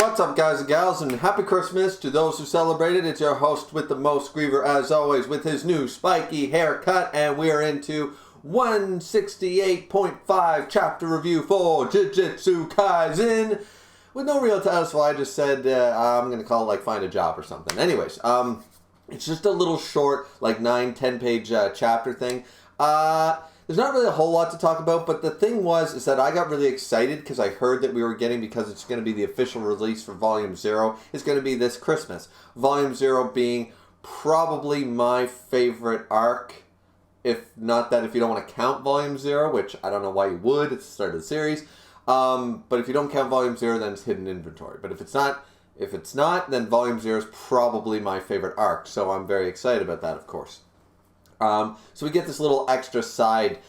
What's up, guys and gals, and happy Christmas to those who celebrate it. It's your host with the most, Griever, as always, with his new spiky haircut, and we are into 168.5 chapter review for Jujustu Kaisen, with no real title, so I just said I'm going to call it like Find a Job or something. Anyways, it's just a little short, like 9-10 page chapter thing. There's not really a whole lot to talk about, but the thing is that I got really excited because I heard that we were getting, because it's going to be the official release for Volume 0, it's going to be this Christmas. Volume 0 being probably my favorite arc, if not that, if you don't want to count Volume 0, which I don't know why you would, it's the start of the series. But if you don't count Volume 0, then it's hidden inventory. But if it's not, then Volume 0 is probably my favorite arc, so I'm very excited about that, of course. So we get this little extra side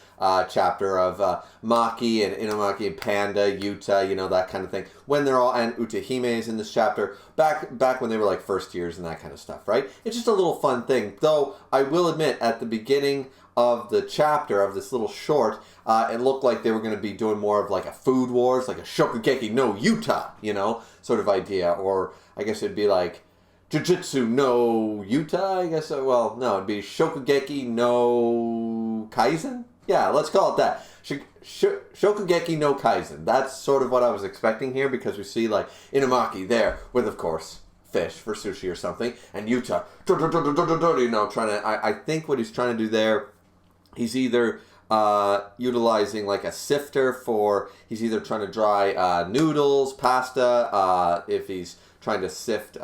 chapter of Maki and Inumaki and Panda, Yuta, you know, that kind of thing. When they're all, and Utahime is in this chapter, back when they were like first years and that kind of stuff, right? It's just a little fun thing. Though, I will admit, at the beginning of the chapter, of this little short, it looked like they were going to be doing more of like a food wars, like a Shokugeki no Yuta, you know, sort of idea. Or I guess it'd be like Jujutsu no Yuta, I guess. Well, no, it'd be Shokugeki no Kaisen? Yeah, let's call it that. Shokugeki no Kaisen. That's sort of what I was expecting here, because we see, like, Inumaki there with, of course, fish for sushi or something, and Yuta, you know, trying to, I think what he's trying to do there, he's either utilizing, like, a sifter for, he's either trying to dry noodles, pasta, if he's trying to sift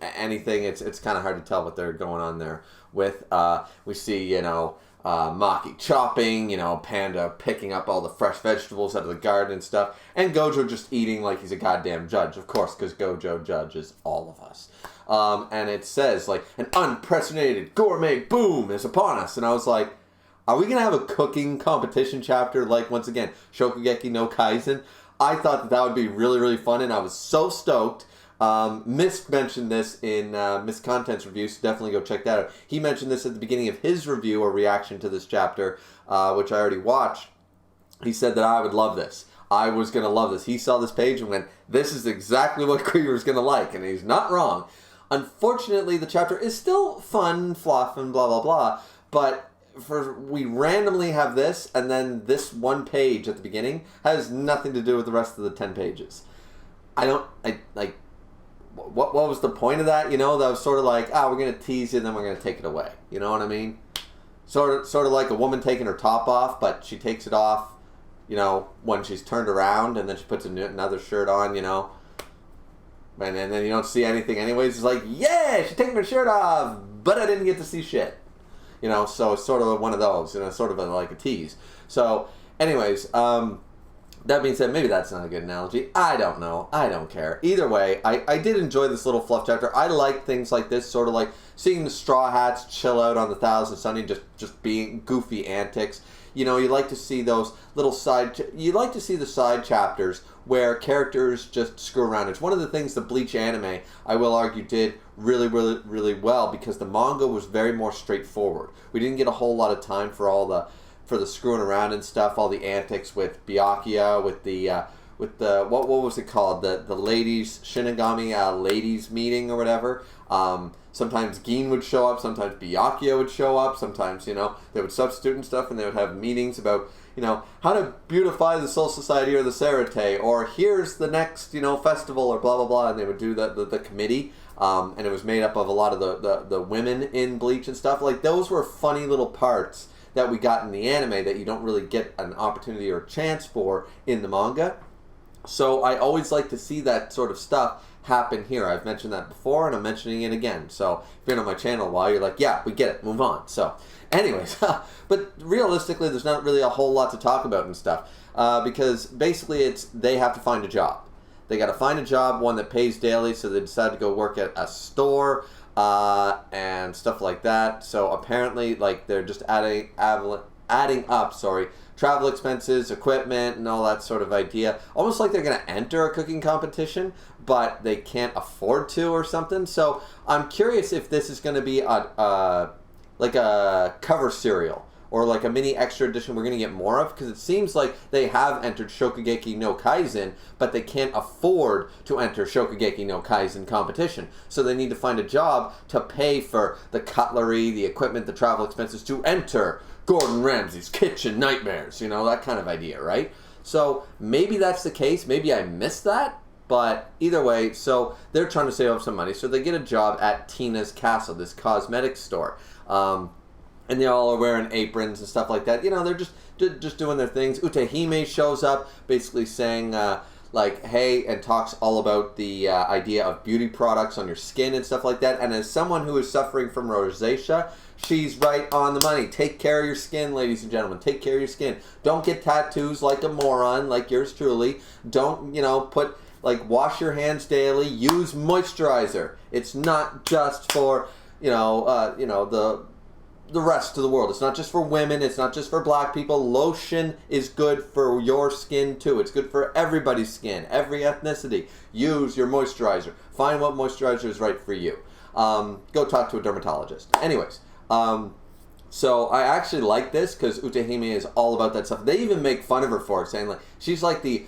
anything. It's kind of hard to tell what they're going on there with. We see, you know, Maki chopping, you know, Panda picking up all the fresh vegetables out of the garden and stuff, and Gojo just eating like he's a goddamn judge, of course, because Gojo judges all of us. And it says, like, an unprecedented gourmet boom is upon us, and I was like, are we going to have a cooking competition chapter, like, once again, Shokugeki no Kaisen? I thought that would be really, really fun, and I was so stoked. Misk mentioned this in Misk Content's review, so definitely go check that out. He mentioned this at the beginning of his review or reaction to this chapter, which I already watched. He said that I would love this. I was going to love this. He saw this page and went, this is exactly what Griever's going to like, and he's not wrong. Unfortunately, the chapter is still fun, fluff, and blah, blah, blah, but we randomly have this, and then this one page at the beginning has nothing to do with the rest of the 10 pages. What was the point of that? You know, that was sort of like, we're going to tease you, and then we're going to take it away. You know what I mean? Sort of like a woman taking her top off, but she takes it off, you know, when she's turned around, and then she puts another shirt on, you know. And then you don't see anything anyways. It's like, yeah, she's taking her shirt off, but I didn't get to see shit. You know, so it's sort of one of those, you know, sort of like a tease. So, anyways, that being said, maybe that's not a good analogy. I don't know. I don't care. Either way, I did enjoy this little fluff chapter. I like things like this, sort of like seeing the Straw Hats chill out on the Thousand Sunny, just being goofy antics. You know, you like to see those little you like to see the side chapters where characters just screw around. It's one of the things the Bleach anime, I will argue, did really, really, really well, because the manga was very more straightforward. We didn't get a whole lot of time for for the screwing around and stuff, all the antics with Byakuya, with the what was it called, the ladies Shinigami ladies meeting or whatever. Sometimes Gin would show up, sometimes Byakuya would show up, sometimes, you know, they would substitute and stuff, and they would have meetings about, you know, how to beautify the Soul Society or the Serite, or here's the next, you know, festival, or blah blah blah, and they would do the committee. And it was made up of a lot of the women in Bleach and stuff. Like, those were funny little parts that we got in the anime that you don't really get an opportunity or chance for in the manga. So I always like to see that sort of stuff happen here. I've mentioned that before, and I'm mentioning it again. So if you've been on my channel a while, you're like, yeah, we get it, move on. So anyways, but realistically, there's not really a whole lot to talk about and stuff, because basically they have to find a job. They got to find a job, one that pays daily, so they decide to go work at a store, and stuff like that. So apparently, like, they're just adding up travel expenses, equipment, and all that sort of idea. Almost like they're going to enter a cooking competition, but they can't afford to or something. So I'm curious if this is going to be like a cover serial or like a mini extra edition we're going to get more of, because it seems like they have entered Shokugeki no Kaisen, but they can't afford to enter Shokugeki no Kaisen competition. So they need to find a job to pay for the cutlery, the equipment, the travel expenses to enter Gordon Ramsay's Kitchen Nightmares, you know, that kind of idea, right? So maybe that's the case. Maybe I missed that. But either way, so they're trying to save up some money. So they get a job at Tina's Castle, this cosmetics store. And they all are wearing aprons and stuff like that. You know, they're just doing their things. Utahime shows up basically saying, like, hey, and talks all about the idea of beauty products on your skin and stuff like that. And as someone who is suffering from rosacea, she's right on the money. Take care of your skin, ladies and gentlemen. Take care of your skin. Don't get tattoos like a moron, like yours truly. Don't, you know, wash your hands daily. Use moisturizer. It's not just for, the rest of the world. It's not just for women. It's not just for black people. Lotion is good for your skin too. It's good for everybody's skin, every ethnicity. Use your moisturizer. Find what moisturizer is right for you. Go talk to a dermatologist. Anyways, so I actually like this because Utahime is all about that stuff. They even make fun of her for it, saying like she's like the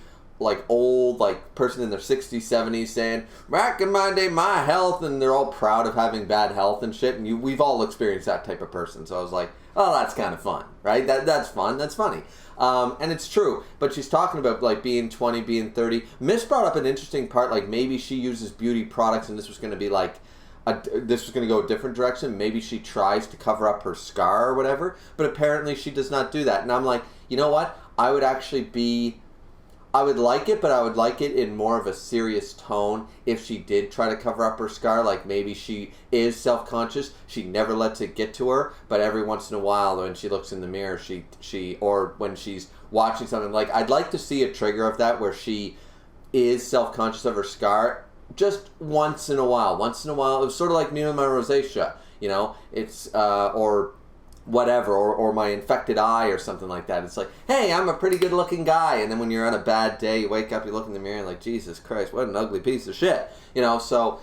old person in their 60s, 70s saying, back in my day, my health, and they're all proud of having bad health and shit, and we've all experienced that type of person. So I was like, oh, that's kind of fun, right? That's fun, that's funny. And it's true, but she's talking about being 20, being 30. Miss brought up an interesting part, maybe she uses beauty products and this was going to be this was going to go a different direction. Maybe she tries to cover up her scar or whatever, but apparently she does not do that. And I'm like, you know what? I would like it, but I would like it in more of a serious tone if she did try to cover up her scar. Maybe she is self-conscious. She never lets it get to her, but every once in a while when she looks in the mirror, or when she's watching something, I'd like to see a trigger of that where she is self-conscious of her scar just once in a while. Once in a while. It was sort of like me with my rosacea, it's, or whatever, or my infected eye or something like that. It's like, hey, I'm a pretty good looking guy, and then when you're on a bad day, you wake up, you look in the mirror and like, Jesus Christ, what an ugly piece of shit. So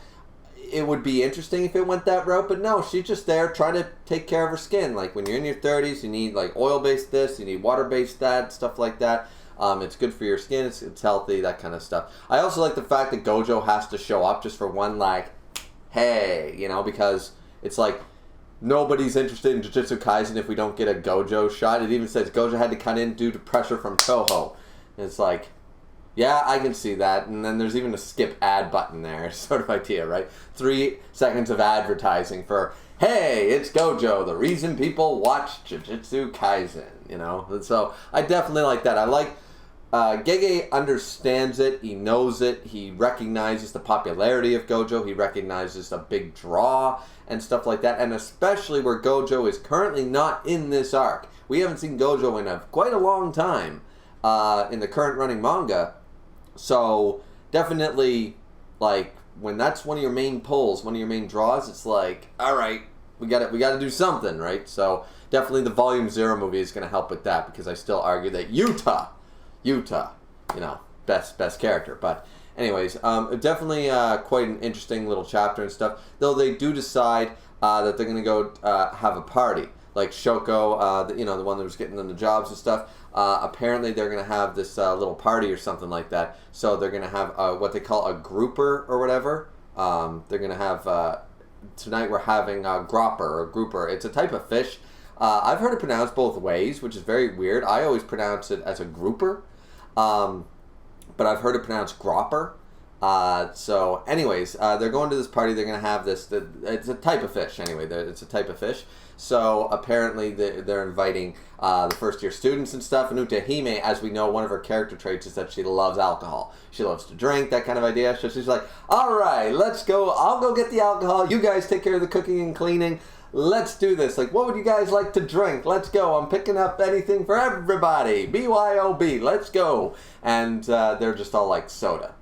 it would be interesting if it went that route, but no, she's just there trying to take care of her skin. When you're in your 30s, you need oil-based this, you need water-based that, stuff like that. It's good for your skin, it's healthy, that kind of stuff. I also like the fact that Gojo has to show up just for one, hey, because it's nobody's interested in Jujutsu Kaisen if we don't get a Gojo shot. It even says Gojo had to cut in due to pressure from Toho. And it's yeah, I can see that. And then there's even a skip ad button there, sort of idea, right? 3 seconds of advertising for, hey, it's Gojo, the reason people watch Jujutsu Kaisen, And so I definitely like that. I like Gege understands it, he knows it, he recognizes the popularity of Gojo, he recognizes a big draw and stuff like that, and especially where Gojo is currently not in this arc. We haven't seen Gojo in quite a long time in the current running manga, so definitely, when that's one of your main pulls, one of your main draws, it's alright, we gotta do something, right? So definitely the Volume 0 movie is going to help with that, because I still argue that Yuta, best character. But anyways, definitely quite an interesting little chapter and stuff. Though they do decide that they're going to go have a party. Shoko, the one that was getting them the jobs and stuff. Apparently they're going to have this little party or something like that. So they're going to have what they call a grouper or whatever. They're going to have, tonight we're having a gropper or grouper. It's a type of fish. I've heard it pronounced both ways, which is very weird. I always pronounce it as a grouper. But I've heard it pronounced gropper. So anyways, they're going to this party. They're going to have this. It's a type of fish anyway. It's a type of fish. So apparently they're inviting the first year students and stuff. And Utahime, as we know, one of her character traits is that she loves alcohol. She loves to drink, that kind of idea. So she's like, all right, let's go. I'll go get the alcohol. You guys take care of the cooking and cleaning. Let's do this. What would you guys like to drink? Let's go. I'm picking up anything for everybody. BYOB. Let's go. And they're just all soda.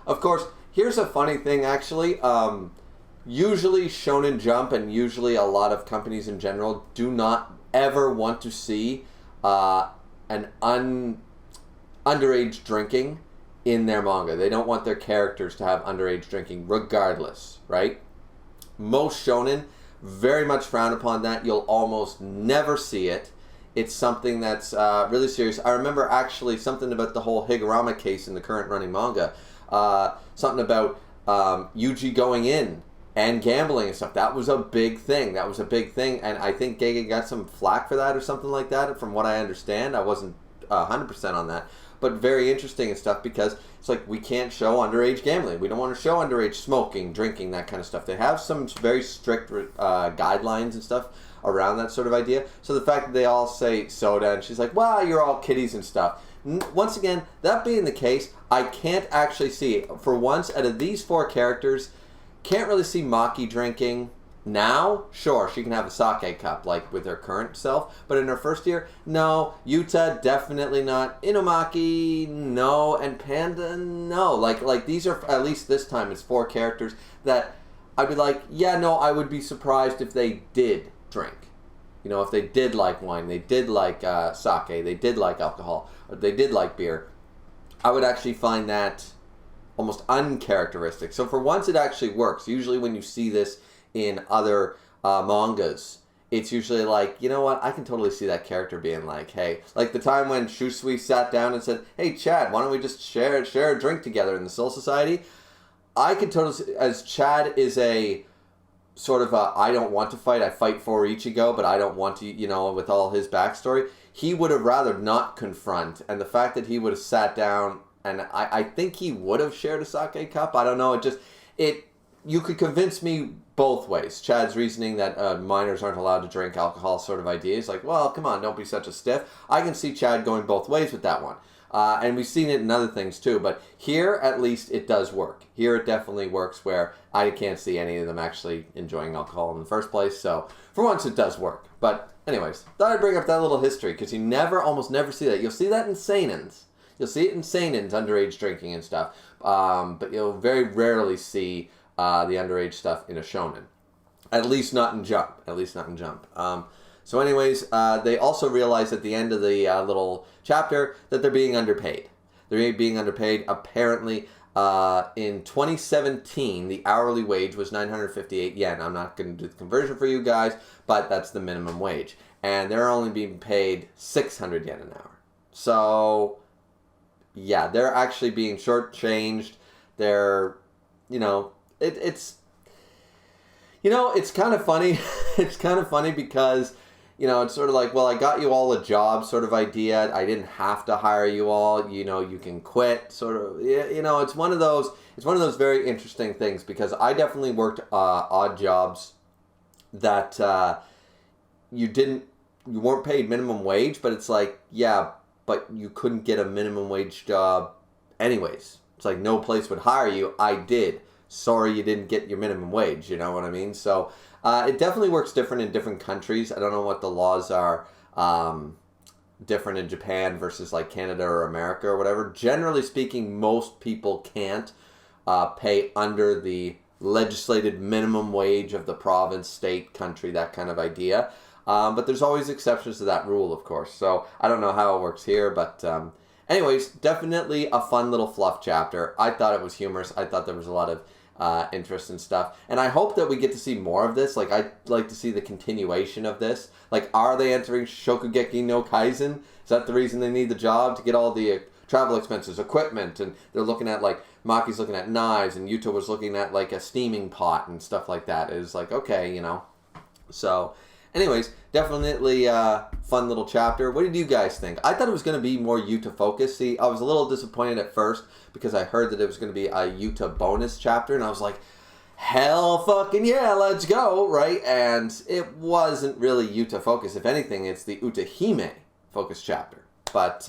Of course, here's a funny thing, actually. Usually Shonen Jump and usually a lot of companies in general do not ever want to see an underage drinking in their manga. They don't want their characters to have underage drinking regardless, right? Most shonen very much frown upon that. You'll almost never see it it's something that's really serious. I remember actually something about the whole Higurama case in the current running manga. Something about Yuji going in and gambling and stuff. That was a big thing. And I think Gege got some flack for that or something like that, from what I understand. I wasn't 100% on that. But very interesting and stuff, because it's like, we can't show underage gambling. We don't want to show underage smoking, drinking, that kind of stuff. They have some very strict guidelines and stuff around that sort of idea. So the fact that they all say soda, and she's like, wow, you're all kiddies and stuff. Once again, that being the case, I can't actually see, for once, out of these 4 characters, can't really see Maki drinking. Now, sure, she can have a sake cup, like with her current self, but in her first year, no. Yuta, definitely not. Inumaki, no. And Panda, no. Like these are, at least this time, it's 4 characters that I'd be like, yeah, no, I would be surprised if they did drink. You know, if they did like wine, they did like sake, they did like alcohol, or they did like beer, I would actually find that almost uncharacteristic. So for once, it actually works. Usually when you see this in other mangas, it's usually like, you know what, I can totally see that character being like, hey, like the time when Shusui sat down and said, hey, Chad, why don't we just share a drink together in the Soul Society? I can totally see, as Chad is a sort of a, I don't want to fight, I fight for Ichigo, but I don't want to, you know, with all his backstory, he would have rather not confront, and the fact that he would have sat down, and I think he would have shared a sake cup, I don't know, you could convince me both ways. Chad's reasoning that minors aren't allowed to drink alcohol sort of idea is like, well, come on, don't be such a stiff. I can see Chad going both ways with that one. And we've seen it in other things too, but here at least it does work. Here it definitely works, where I can't see any of them actually enjoying alcohol in the first place, so for once it does work. But anyways, thought I'd bring up that little history, because you almost never see that. You'll see that in seinens. You'll see it in seinens, underage drinking and stuff, but you'll very rarely see the underage stuff in a shonen. At least not in Jump. So anyways, they also realize at the end of the little chapter that they're being underpaid. They're being underpaid. Apparently, in 2017, the hourly wage was 958 yen. I'm not going to do the conversion for you guys, but that's the minimum wage. And they're only being paid 600 yen an hour. So, yeah, they're actually being shortchanged. They're, it's kind of funny. It's kind of funny because, it's sort of like, well, I got you all a job sort of idea. I didn't have to hire you all. You can quit sort of. It's one of those very interesting things, because I definitely worked odd jobs that you weren't paid minimum wage, but it's like, yeah, but you couldn't get a minimum wage job anyways. It's like no place would hire you. I did. Sorry you didn't get your minimum wage, you know what I mean? So it definitely works different in different countries. I don't know what the laws are different in Japan versus like Canada or America or whatever. Generally speaking, most people can't pay under the legislated minimum wage of the province, state, country, that kind of idea. But there's always exceptions to that rule, of course. So I don't know how it works here, but anyways, definitely a fun little fluff chapter. I thought it was humorous. I thought there was a lot of interest and stuff. And I hope that we get to see more of this. Like, I'd like to see the continuation of this. Like, are they entering Shokugeki no Kaisen? Is that the reason they need the job? To get all the travel expenses, equipment, and they're looking at, like, Maki's looking at knives, and Yuta was looking at, like, a steaming pot and stuff like that. It was like, okay, So, anyways, definitely fun little chapter. What did you guys think? I thought it was going to be more Yuta focused. See, I was a little disappointed at first because I heard that it was going to be a Yuta bonus chapter, and I was like, hell fucking yeah, let's go, right? And it wasn't really Yuta focused. If anything, it's the Utahime focused chapter. But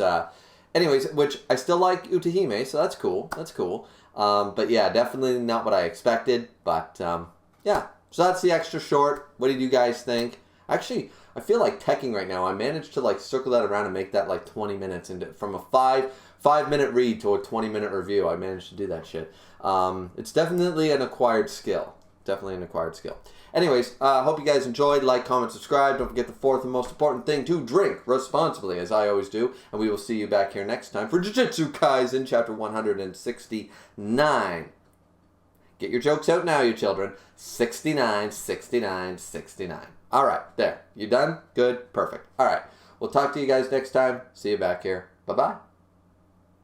anyways, which I still like Utahime, so that's cool. But yeah, definitely not what I expected. But yeah, so that's the extra short. What did you guys think? Actually, I feel like teching right now. I managed to like circle that around and make that like 20 minutes, and from a 5-minute read to a 20-minute review. I managed to do that shit. It's definitely an acquired skill. Anyways, hope you guys enjoyed. Like, comment, subscribe. Don't forget the fourth and most important thing, to drink responsibly, as I always do. And we will see you back here next time for Jujutsu Kaisen, chapter 169. Get your jokes out now, you children. 69, 69, 69. All right, there. You done? Good? Perfect. All right. We'll talk to you guys next time. See you back here. Bye-bye.